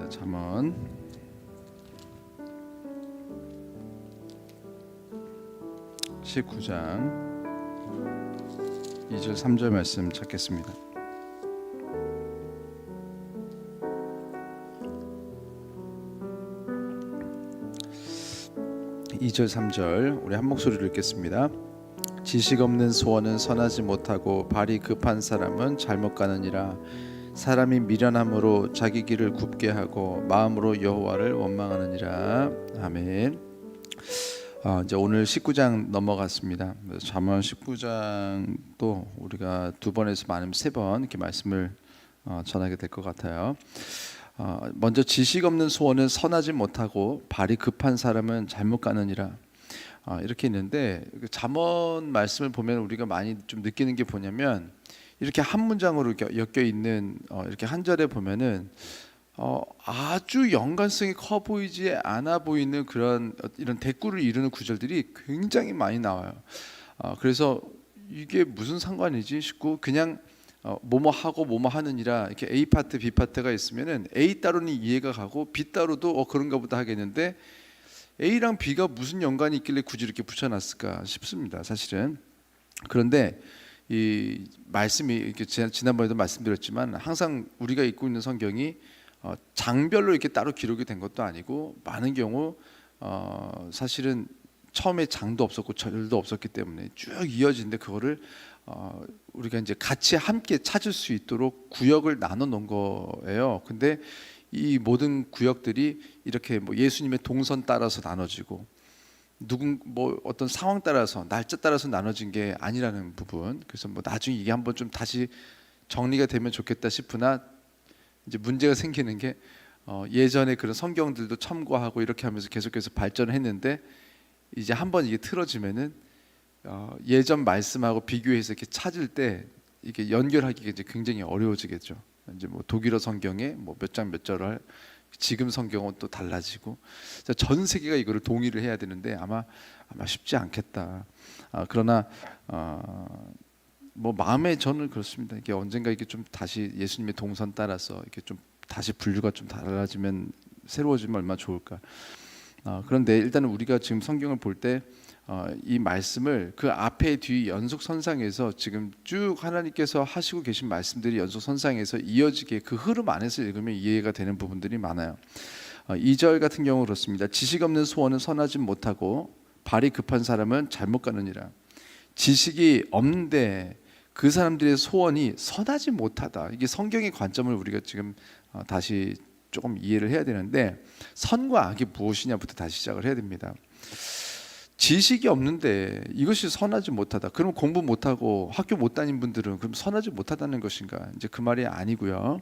잠언 19장 2절 3절 말씀 찾겠습니다. (2절) 3절 우리 한 목소리로 읽겠습니다. 지식 없는 소원은 선하지 못하고 발이 급한 사람은 잘못 가느니라. 사람이 미련함으로 자기 길을 굽게 하고 마음으로 여호와를 원망하느니라. 아멘. 이제 오늘 19장 넘어갔습니다. 잠언 19장도 우리가 2번에서 많으면 3번 이렇게 말씀을 전하게 될 것 같아요. 먼저 지식 없는 소원은 선하지 못하고 발이 급한 사람은 잘못 가느니라. 이렇게 있는데 잠언 말씀을 보면 우리가 많이 좀 느끼는 게 뭐냐면 이렇게 한 문장으로 엮여 있는 이렇게 한 절에 보면은 아주 연관성이 커 보이지 않아 보이는 그런 이런 대꾸를 이루는 구절들이 굉장히 많이 나와요. 그래서 이게 무슨 상관이지 싶고 그냥 뭐뭐 하고 뭐뭐 하느니라 이렇게 A 파트 B 파트가 있으면은 A 따로는 이해가 가고 B 따로도 그런가 보다 하겠는데 A랑 B가 무슨 연관이 있길래 굳이 이렇게 붙여놨을까 싶습니다. 사실은. 그런데 이 말씀이 이렇게 지난번에도 말씀드렸지만 항상 우리가 읽고 있는 성경이 장별로 이렇게 따로 기록이 된 것도 아니고 많은 경우 사실은 처음에 장도 없었고 절도 없었기 때문에 쭉 이어지는데 그거를 우리가 이제 같이 함께 찾을 수 있도록 구역을 나눠 놓은 거예요. 근데 이 모든 구역들이 이렇게 뭐 예수님의 동선 따라서 나눠지고 어떤 상황 따라서 날짜 따라서 나눠진 게 아니라는 부분. 그래서 뭐 나중에 이게 한번 좀 다시 정리가 되면 좋겠다 싶으나 이제 문제가 생기는 게 예전에 그런 성경들도 첨가하고 이렇게 하면서 계속해서 발전을 했는데 이제 한번 이게 틀어지면은 예전 말씀하고 비교해서 이렇게 찾을 때 이게 연결하기가 이제 굉장히 어려워지겠죠. 이제 뭐 독일어 성경에 뭐 몇 장 몇 절을 지금 성경은 또 달라지고 전 세계가 이거를 동의를 해야 되는데 아마 쉽지 않겠다. 그러나 뭐 마음에 저는 그렇습니다. 이게 언젠가 이게 좀 다시 예수님의 동선 따라서 이렇게 좀 다시 분류가 좀 달라지면 새로워지면 얼마나 좋을까. 그런데 일단은 우리가 지금 성경을 볼 때 이 말씀을 그 앞에 뒤 연속선상에서 지금 쭉 하나님께서 하시고 계신 말씀들이 연속선상에서 이어지게 그 흐름 안에서 읽으면 이해가 되는 부분들이 많아요. 2절 같은 경우 그렇습니다. 지식 없는 소원은 선하지 못하고 발이 급한 사람은 잘못 가느니라. 지식이 없는데 그 사람들의 소원이 선하지 못하다. 이게 성경의 관점을 우리가 지금 다시 조금 이해를 해야 되는데 선과 악이 무엇이냐부터 다시 시작을 해야 됩니다. 지식이 없는데 이것이 선하지 못하다. 그럼 공부 못하고 학교 못 다닌 분들은 그럼 선하지 못하다는 것인가? 이제 그 말이 아니고요.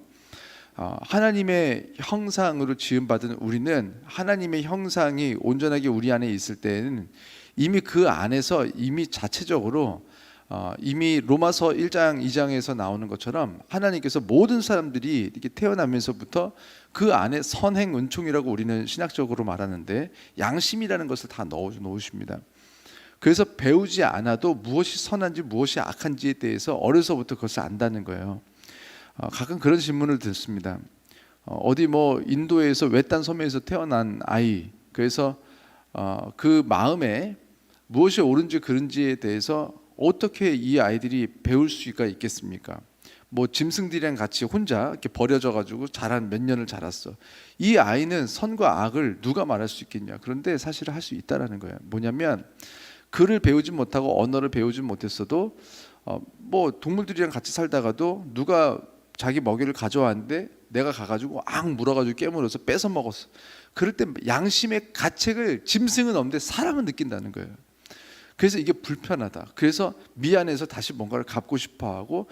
하나님의 형상으로 지음받은 우리는 하나님의 형상이 온전하게 우리 안에 있을 때는 이미 그 안에서 이미 자체적으로 이미 로마서 1장 2장에서 나오는 것처럼 하나님께서 모든 사람들이 이렇게 태어나면서부터 그 안에 선행 은총이라고 우리는 신학적으로 말하는데 양심이라는 것을 다 넣어 놓으십니다. 그래서 배우지 않아도 무엇이 선한지 무엇이 악한지에 대해서 어려서부터 그것을 안다는 거예요. 가끔 그런 질문을 듣습니다. 어디 뭐 인도에서 외딴 섬에서 태어난 아이, 그래서 그 마음에 무엇이 옳은지 그른지에 대해서 어떻게 이 아이들이 배울 수가 있겠습니까? 뭐 짐승들이랑 같이 혼자 이렇게 버려져 가지고 자란 몇 년을 자랐어. 이 아이는 선과 악을 누가 말할 수 있겠냐? 그런데 사실 할 수 있다라는 거예요. 뭐냐면 글을 배우지 못하고 언어를 배우지 못했어도 뭐 동물들이랑 같이 살다가도 누가 자기 먹이를 가져왔는데 내가 가가지고 물어가지고 깨물어서 뺏어 먹었어. 그럴 때 양심의 가책을 짐승은 없는데 사람은 느낀다는 거예요. 그래서 이게 불편하다. 그래서 미안해서 다시 뭔가를 갚고 싶어하고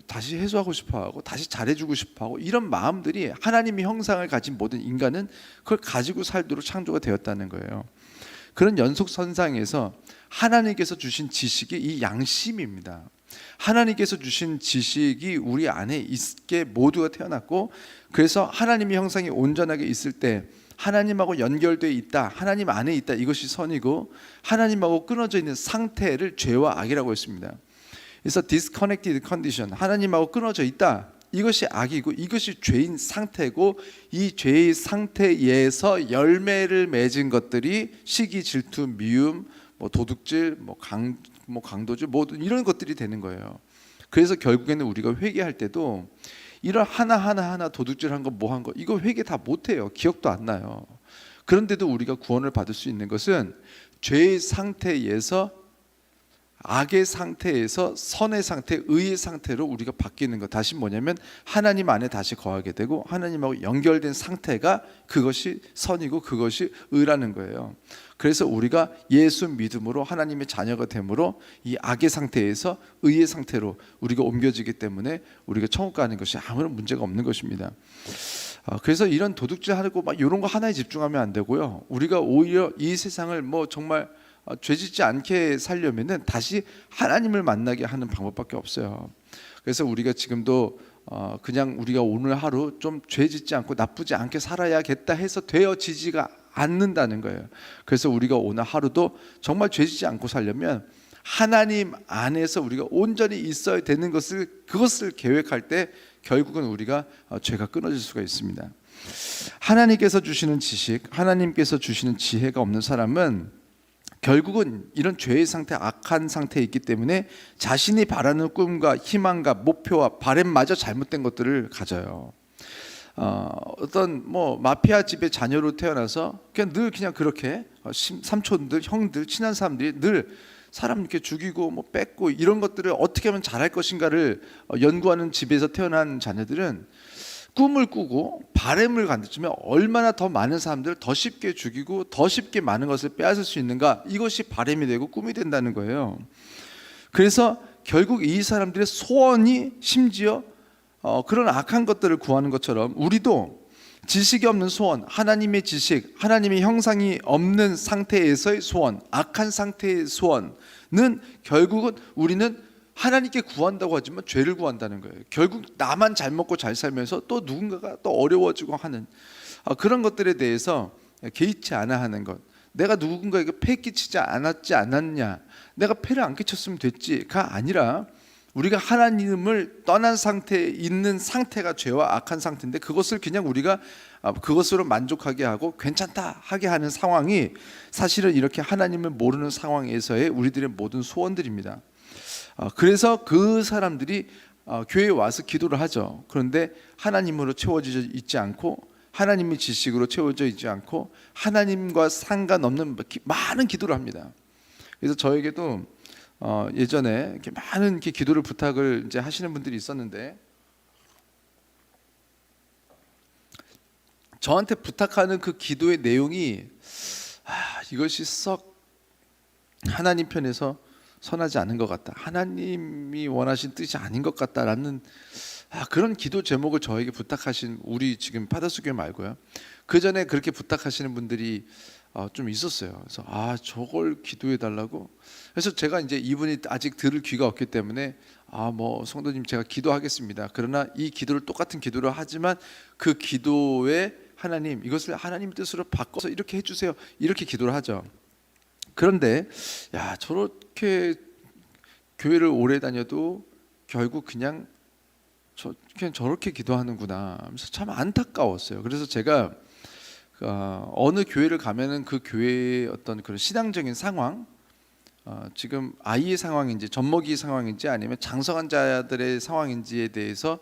다시 해소하고 싶어하고 다시 잘해주고 싶어하고 이런 마음들이 하나님의 형상을 가진 모든 인간은 그걸 가지고 살도록 창조가 되었다는 거예요. 그런 연속선상에서 하나님께서 주신 지식이 이 양심입니다. 하나님께서 주신 지식이 우리 안에 있게 모두가 태어났고 그래서 하나님의 형상이 온전하게 있을 때 하나님하고 연결되어 있다, 하나님 안에 있다, 이것이 선이고 하나님하고 끊어져 있는 상태를 죄와 악이라고 했습니다. 그래서 disconnected condition, 하나님하고 끊어져 있다, 이것이 악이고 이것이 죄인 상태고, 이 죄의 상태에서 열매를 맺은 것들이 시기, 질투, 미움, 뭐 도둑질, 강도질, 뭐 이런 것들이 되는 거예요. 그래서 결국에는 우리가 회개할 때도 이런 하나 도둑질한 거 뭐 한 거 이거 회개 다 못해요. 기억도 안 나요. 그런데도 우리가 구원을 받을 수 있는 것은 죄의 상태에서, 악의 상태에서 선의 상태, 의의 상태로 우리가 바뀌는 것. 다시 뭐냐면 하나님 안에 다시 거하게 되고 하나님하고 연결된 상태가 그것이 선이고 그것이 의라는 거예요. 그래서 우리가 예수 믿음으로 하나님의 자녀가 됨으로 이 악의 상태에서 의의 상태로 우리가 옮겨지기 때문에 우리가 천국 가는 것이 아무런 문제가 없는 것입니다. 그래서 이런 도둑질하고 막 이런 거 하나에 집중하면 안 되고요. 우리가 오히려 이 세상을 뭐 정말 죄짓지 않게 살려면은 다시 하나님을 만나게 하는 방법밖에 없어요. 그래서 우리가 지금도 그냥 우리가 오늘 하루 좀 죄짓지 않고 나쁘지 않게 살아야겠다 해서 되어지지가 않는다는 거예요. 그래서 우리가 오늘 하루도 정말 죄짓지 않고 살려면 하나님 안에서 우리가 온전히 있어야 되는 그것을 계획할 때 결국은 우리가 죄가 끊어질 수가 있습니다. 하나님께서 주시는 지식, 하나님께서 주시는 지혜가 없는 사람은 결국은 이런 죄의 상태, 악한 상태에 있기 때문에 자신이 바라는 꿈과 희망과 목표와 바램마저 잘못된 것들을 가져요. 어떤 마피아 집의 자녀로 태어나서 그냥 그렇게 삼촌들, 형들, 친한 사람들이 늘 사람 이렇게 죽이고 뺏고 이런 것들을 어떻게 하면 잘할 것인가를 연구하는 집에서 태어난 자녀들은 꿈을 꾸고 바램을 간다면 얼마나 더 많은 사람들을 더 쉽게 죽이고 더 쉽게 많은 것을 빼앗을 수 있는가, 이것이 바램이 되고 꿈이 된다는 거예요. 그래서 결국 이 사람들의 소원이 심지어 그런 악한 것들을 구하는 것처럼 우리도 지식이 없는 소원, 하나님의 지식, 하나님의 형상이 없는 상태에서의 소원, 악한 상태의 소원은 결국은 우리는 하나님께 구한다고 하지만 죄를 구한다는 거예요. 결국 나만 잘 먹고 잘 살면서 또 누군가가 또 어려워지고 하는 그런 것들에 대해서 개의치 않아 하는 것. 내가 누군가에게 폐 끼치지 않았냐, 내가 폐를 안 끼쳤으면 됐지가 아니라 우리가 하나님을 떠난 상태에 있는 상태가 죄와 악한 상태인데 그것을 그냥 우리가 그것으로 만족하게 하고 괜찮다 하게 하는 상황이 사실은 이렇게 하나님을 모르는 상황에서의 우리들의 모든 소원들입니다. 그래서 그 사람들이 교회에 와서 기도를 하죠. 그런데 하나님으로 채워져 있지 않고, 하나님의 지식으로 채워져 있지 않고 하나님과 상관없는 많은 기도를 합니다. 그래서 저에게도 예전에 이렇게 많은 이렇게 기도를 부탁을 이제 하시는 분들이 있었는데, 저한테 부탁하는 그 기도의 내용이 이것이 썩 하나님 편에서 선하지 않은 것 같다, 하나님이 원하신 뜻이 아닌 것 같다라는 그런 기도 제목을 저에게 부탁하신, 우리 지금 파더스 교회 말고요, 그 전에 그렇게 부탁하시는 분들이 좀 있었어요. 그래서 저걸 기도해 달라고. 그래서 제가 이제 이분이 아직 들을 귀가 없기 때문에 성도님 제가 기도하겠습니다. 그러나 이 기도를 똑같은 기도를 하지만 그 기도에 하나님, 이것을 하나님 뜻으로 바꿔서 이렇게 해주세요, 이렇게 기도를 하죠. 그런데 저렇게 교회를 오래 다녀도 결국 그냥 저렇게 기도하는구나 하면서 참 안타까웠어요. 그래서 제가 어느 교회를 가면은 그 교회의 어떤 그런 신앙적인 상황, 지금 아이의 상황인지 젖먹이 상황인지 아니면 장성한 자들의 상황인지에 대해서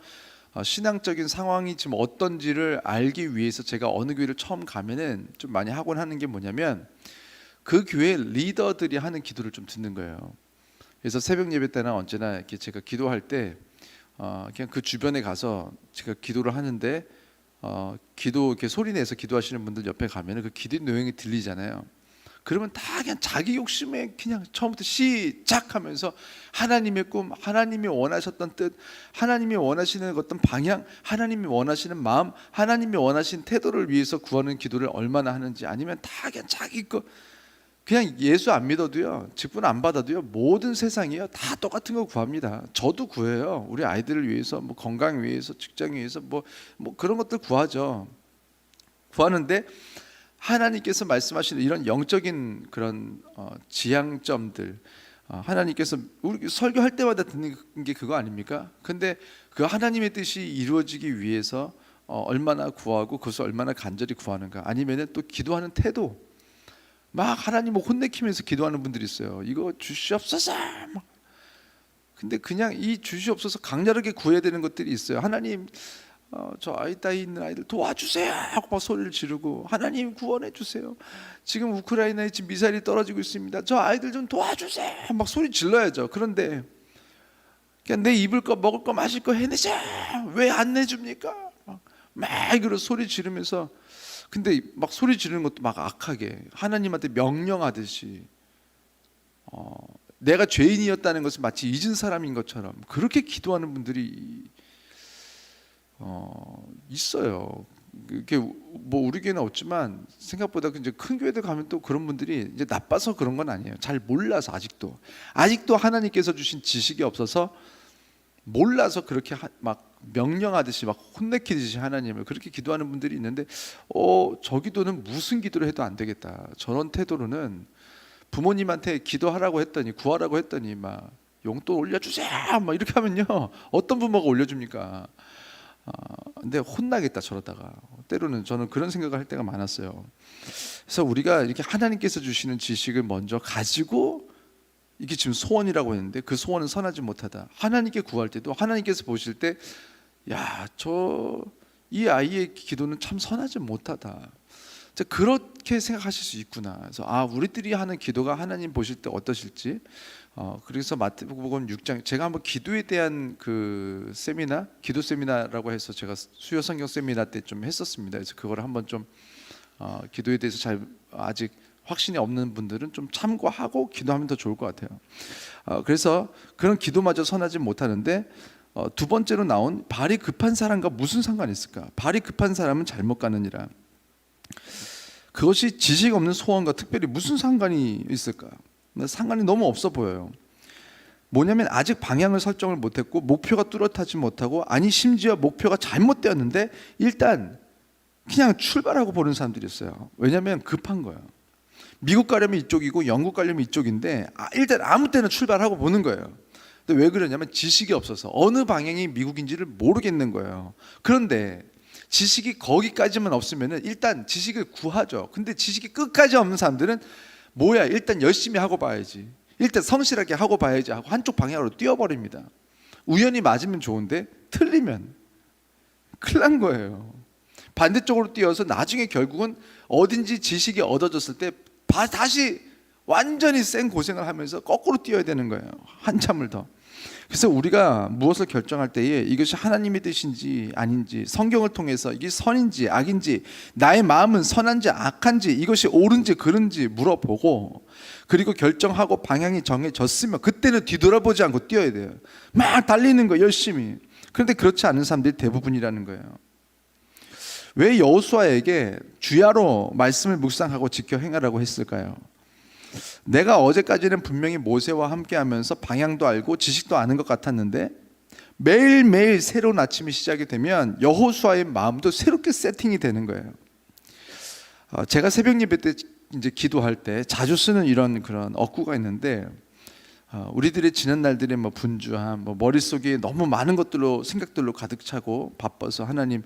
신앙적인 상황이 지금 어떤지를 알기 위해서 제가 어느 교회를 처음 가면은 좀 많이 하곤 하는 게 뭐냐면, 그 교회 리더들이 하는 기도를 좀 듣는 거예요. 그래서 새벽 예배 때나 언제나 이렇게 제가 기도할 때 그냥 그 주변에 가서 제가 기도를 하는데 기도 이렇게 소리 내서 기도하시는 분들 옆에 가면은 그 기도 내용이 들리잖아요. 그러면 다 그냥 자기 욕심에 그냥 처음부터 시작하면서 하나님의 꿈, 하나님이 원하셨던 뜻, 하나님이 원하시는 어떤 방향, 하나님이 원하시는 마음, 하나님이 원하신 태도를 위해서 구하는 기도를 얼마나 하는지, 아니면 다 그냥 자기 거, 그냥 예수 안 믿어도요, 직분 안 받아도요, 모든 세상이요 다 똑같은 거 구합니다. 저도 구해요. 우리 아이들을 위해서, 건강 위해서, 직장 위해서, 그런 것들 구하죠. 구하는데 하나님께서 말씀하시는 이런 영적인 그런 지향점들, 하나님께서 우리 설교할 때마다 듣는 게 그거 아닙니까? 근데 그 하나님의 뜻이 이루어지기 위해서 얼마나 구하고 그것을 얼마나 간절히 구하는가. 아니면은 또 기도하는 태도, 막 하나님을 혼내키면서 기도하는 분들이 있어요. 이거 주시옵소서 막. 근데 그냥 이 주시옵소서 강렬하게 구해야 되는 것들이 있어요. 하나님 저 아이 따위 있는 아이들 도와주세요 하고 막 소리를 지르고, 하나님 구원해 주세요, 지금 우크라이나에 지금 미사일이 떨어지고 있습니다, 저 아이들 좀 도와주세요 막 소리 질러야죠. 그런데 그냥 내 입을 거 먹을 거 마실 거 해내자, 왜 안 내줍니까? 막 이러고 소리 지르면서, 근데 막 소리 지르는 것도 막 악하게 하나님한테 명령하듯이 내가 죄인이었다는 것을 마치 잊은 사람인 것처럼 그렇게 기도하는 분들이 있어요. 이게 뭐 우리 교회는 없지만 생각보다 이제 큰 교회들 가면 또 그런 분들이 이제 나빠서 그런 건 아니에요. 잘 몰라서 아직도 하나님께서 주신 지식이 없어서 몰라서 그렇게 막 명령하듯이 막 혼내키듯이 하나님을 그렇게 기도하는 분들이 있는데, 저 기도는 무슨 기도를 해도 안 되겠다. 저런 태도로는 부모님한테 기도하라고 했더니, 구하라고 했더니 막 용돈 올려주세요 막 이렇게 하면요, 어떤 부모가 올려줍니까? 근데 혼나겠다 저러다가. 때로는 저는 그런 생각을 할 때가 많았어요. 그래서 우리가 이렇게 하나님께서 주시는 지식을 먼저 가지고, 이게 지금 소원이라고 했는데 그 소원은 선하지 못하다. 하나님께 구할 때도 하나님께서 보실 때, 야, 이 아이의 기도는 참 선하지 못하다, 그렇게 생각하실 수 있구나. 그래서 우리들이 하는 기도가 하나님 보실 때 어떠실지. 그래서 마태복음 6장, 제가 한번 기도에 대한 그 세미나, 기도 세미나라고 해서 제가 수요 성경 세미나 때 좀 했었습니다. 그래서 그걸 한번 좀 기도에 대해서 잘 아직 확신이 없는 분들은 좀 참고하고 기도하면 더 좋을 것 같아요. 그래서 그런 기도마저 선하지 못하는데, 두 번째로 나온 발이 급한 사람과 무슨 상관이 있을까? 발이 급한 사람은 잘못 가느니라. 그것이 지식 없는 소원과 특별히 무슨 상관이 있을까? 상관이 너무 없어 보여요. 뭐냐면 아직 방향을 설정을 못했고 목표가 뚜렷하지 못하고, 아니 심지어 목표가 잘못되었는데 일단 그냥 출발하고 보는 사람들이 있어요. 왜냐하면 급한 거예요. 미국 가려면 이쪽이고 영국 가려면 이쪽인데 일단 아무 때나 출발하고 보는 거예요. 근데 왜 그러냐면 지식이 없어서 어느 방향이 미국인지를 모르겠는 거예요. 그런데 지식이 거기까지만 없으면 일단 지식을 구하죠. 근데 지식이 끝까지 없는 사람들은 뭐야, 일단 열심히 하고 봐야지, 일단 성실하게 하고 봐야지 하고 한쪽 방향으로 뛰어버립니다. 우연히 맞으면 좋은데 틀리면 큰일 난 거예요. 반대쪽으로 뛰어서 나중에 결국은 어딘지 지식이 얻어졌을 때 다시 완전히 생 고생을 하면서 거꾸로 뛰어야 되는 거예요, 한참을 더. 그래서 우리가 무엇을 결정할 때에 이것이 하나님의 뜻인지 아닌지, 성경을 통해서 이게 선인지 악인지, 나의 마음은 선한지 악한지, 이것이 옳은지 그른지 물어보고, 그리고 결정하고 방향이 정해졌으면 그때는 뒤돌아보지 않고 뛰어야 돼요. 막 달리는 거 열심히. 그런데 그렇지 않은 사람들이 대부분이라는 거예요. 왜 여호수아에게 주야로 말씀을 묵상하고 지켜 행하라고 했을까요? 내가 어제까지는 분명히 모세와 함께하면서 방향도 알고 지식도 아는 것 같았는데, 매일매일 새로운 아침이 시작이 되면 여호수아의 마음도 새롭게 세팅이 되는 거예요. 제가 새벽 예배 때 이제 기도할 때 자주 쓰는 그런 어구가 있는데, 우리들의 지난 날들의 분주함, 머릿속에 너무 많은 것들로, 생각들로 가득 차고 바빠서 하나님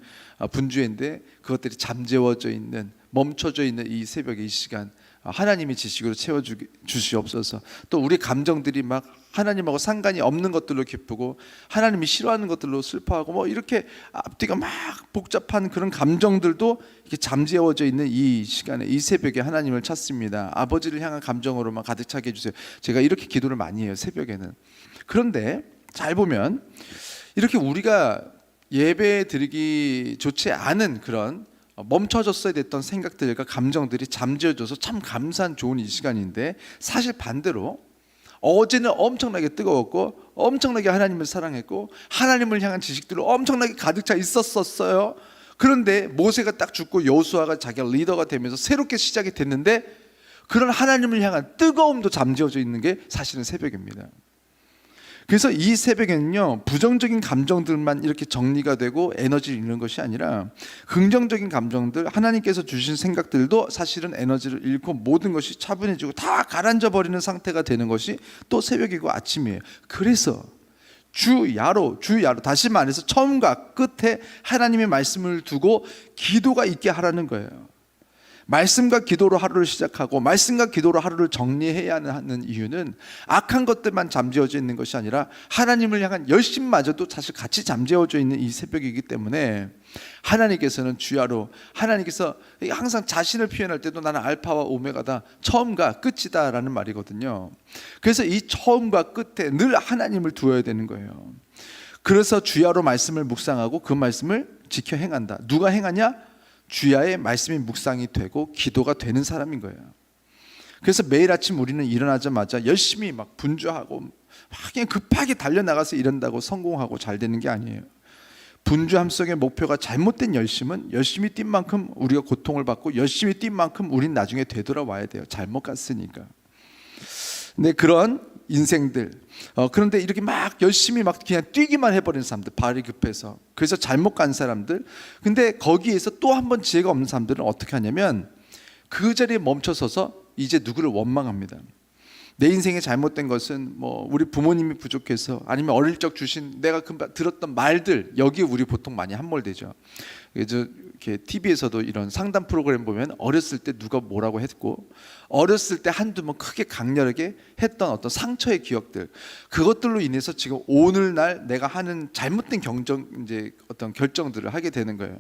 분주했는데 그것들이 잠재워져 있는, 멈춰져 있는 이 새벽의 이 시간, 하나님이 지식으로 채워주시옵소서. 또 우리 감정들이 막 하나님하고 상관이 없는 것들로 기쁘고 하나님이 싫어하는 것들로 슬퍼하고 이렇게 앞뒤가 막 복잡한 그런 감정들도 이렇게 잠재워져 있는 이 시간에, 이 새벽에 하나님을 찾습니다. 아버지를 향한 감정으로만 가득 차게 해주세요. 제가 이렇게 기도를 많이 해요, 새벽에는. 그런데 잘 보면 이렇게 우리가 예배 드리기 좋지 않은 그런 멈춰졌어야 됐던 생각들과 감정들이 잠재워져서 참 감사한 좋은 이 시간인데, 사실 반대로 어제는 엄청나게 뜨거웠고 엄청나게 하나님을 사랑했고 하나님을 향한 지식들로 엄청나게 가득 차 있었어요. 그런데 모세가 딱 죽고 여호수아가 자기가 리더가 되면서 새롭게 시작이 됐는데, 그런 하나님을 향한 뜨거움도 잠재워져 있는 게 사실은 새벽입니다. 그래서 이 새벽에는요, 부정적인 감정들만 이렇게 정리가 되고 에너지를 잃는 것이 아니라 긍정적인 감정들, 하나님께서 주신 생각들도 사실은 에너지를 잃고 모든 것이 차분해지고 다 가라앉아 버리는 상태가 되는 것이 또 새벽이고 아침이에요. 그래서 주야로 다시 말해서 처음과 끝에 하나님의 말씀을 두고 기도가 있게 하라는 거예요. 말씀과 기도로 하루를 시작하고 말씀과 기도로 하루를 정리해야 하는 이유는 악한 것들만 잠재워져 있는 것이 아니라 하나님을 향한 열심마저도 사실 같이 잠재워져 있는 이 새벽이기 때문에 하나님께서는 주야로, 하나님께서 항상 자신을 표현할 때도 나는 알파와 오메가다, 처음과 끝이다 라는 말이거든요. 그래서 이 처음과 끝에 늘 하나님을 두어야 되는 거예요. 그래서 주야로 말씀을 묵상하고 그 말씀을 지켜 행한다. 누가 행하냐? 주야의 말씀이 묵상이 되고 기도가 되는 사람인 거예요. 그래서 매일 아침 우리는 일어나자마자 열심히 막 분주하고 막 그냥 급하게 달려나가서 이런다고 성공하고 잘 되는 게 아니에요. 분주함 속의 목표가 잘못된 열심은 열심히 뛴 만큼 우리가 고통을 받고 열심히 뛴 만큼 우린 나중에 되돌아와야 돼요. 잘못 갔으니까. 근데 그런 인생들, 그런데 이렇게 막 열심히 막 그냥 뛰기만 해버리는 사람들, 발이 급해서, 그래서 잘못 간 사람들, 근데 거기에서 또 한 번 지혜가 없는 사람들은 어떻게 하냐면 그 자리에 멈춰서서 이제 누구를 원망합니다. 내 인생에 잘못된 것은 뭐 우리 부모님이 부족해서, 아니면 어릴 적 주신 내가 들었던 말들, 여기에 우리 보통 많이 함몰되죠. 그래서 이렇게 TV에서도 이런 상담 프로그램 보면 어렸을 때 누가 뭐라고 했고, 어렸을 때 한두 번 크게 강렬하게 했던 어떤 상처의 기억들, 그것들로 인해서 지금 오늘날 내가 하는 잘못된 이제 어떤 결정들을 하게 되는 거예요.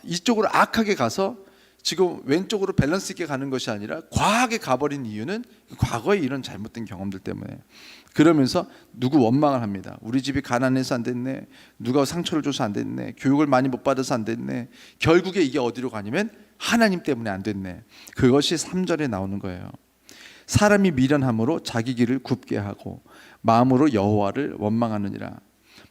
이쪽으로 악하게 가서 지금 왼쪽으로 밸런스 있게 가는 것이 아니라 과하게 가버린 이유는 과거에 이런 잘못된 경험들 때문에. 그러면서 누구 원망을 합니다. 우리 집이 가난해서 안 됐네, 누가 상처를 줘서 안 됐네, 교육을 많이 못 받아서 안 됐네. 결국에 이게 어디로 가냐면 하나님 때문에 안 됐네. 그것이 3절에 나오는 거예요. 사람이 미련함으로 자기 길을 굽게 하고 마음으로 여호와를 원망하느니라.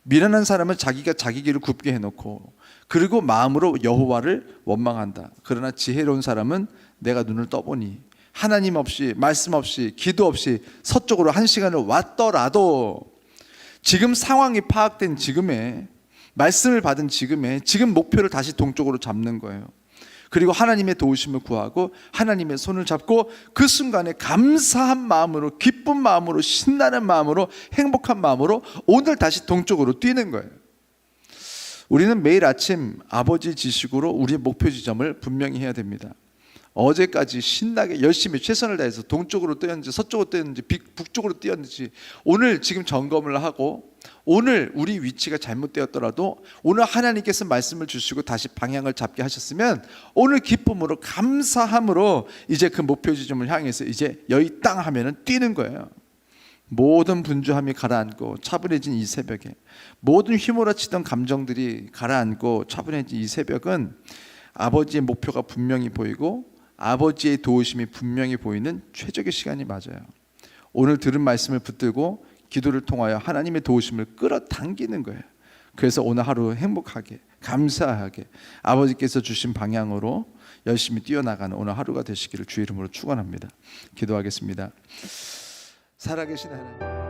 미련한 사람은 자기가 자기 길을 굽게 해놓고 그리고 마음으로 여호와를 원망한다. 그러나 지혜로운 사람은 내가 눈을 떠보니 하나님 없이, 말씀 없이, 기도 없이 서쪽으로 1시간을 왔더라도 지금 상황이 파악된 지금에, 말씀을 받은 지금에, 지금 목표를 다시 동쪽으로 잡는 거예요. 그리고 하나님의 도우심을 구하고 하나님의 손을 잡고 그 순간에 감사한 마음으로, 기쁜 마음으로, 신나는 마음으로, 행복한 마음으로 오늘 다시 동쪽으로 뛰는 거예요. 우리는 매일 아침 아버지 지식으로 우리의 목표 지점을 분명히 해야 됩니다. 어제까지 신나게 열심히 최선을 다해서 동쪽으로 뛰었는지 서쪽으로 뛰었는지 북쪽으로 뛰었는지 오늘 지금 점검을 하고, 오늘 우리 위치가 잘못되었더라도 오늘 하나님께서 말씀을 주시고 다시 방향을 잡게 하셨으면 오늘 기쁨으로, 감사함으로 이제 그 목표 지점을 향해서 이제 여기 땅 하면은 뛰는 거예요. 모든 분주함이 가라앉고 차분해진 이 새벽에, 모든 휘몰아치던 감정들이 가라앉고 차분해진 이 새벽은 아버지의 목표가 분명히 보이고 아버지의 도우심이 분명히 보이는 최적의 시간이 맞아요. 오늘 들은 말씀을 붙들고 기도를 통하여 하나님의 도우심을 끌어당기는 거예요. 그래서 오늘 하루 행복하게, 감사하게 아버지께서 주신 방향으로 열심히 뛰어나가는 오늘 하루가 되시기를 주의 이름으로 축원합니다. 기도하겠습니다. 살아계신 하나님,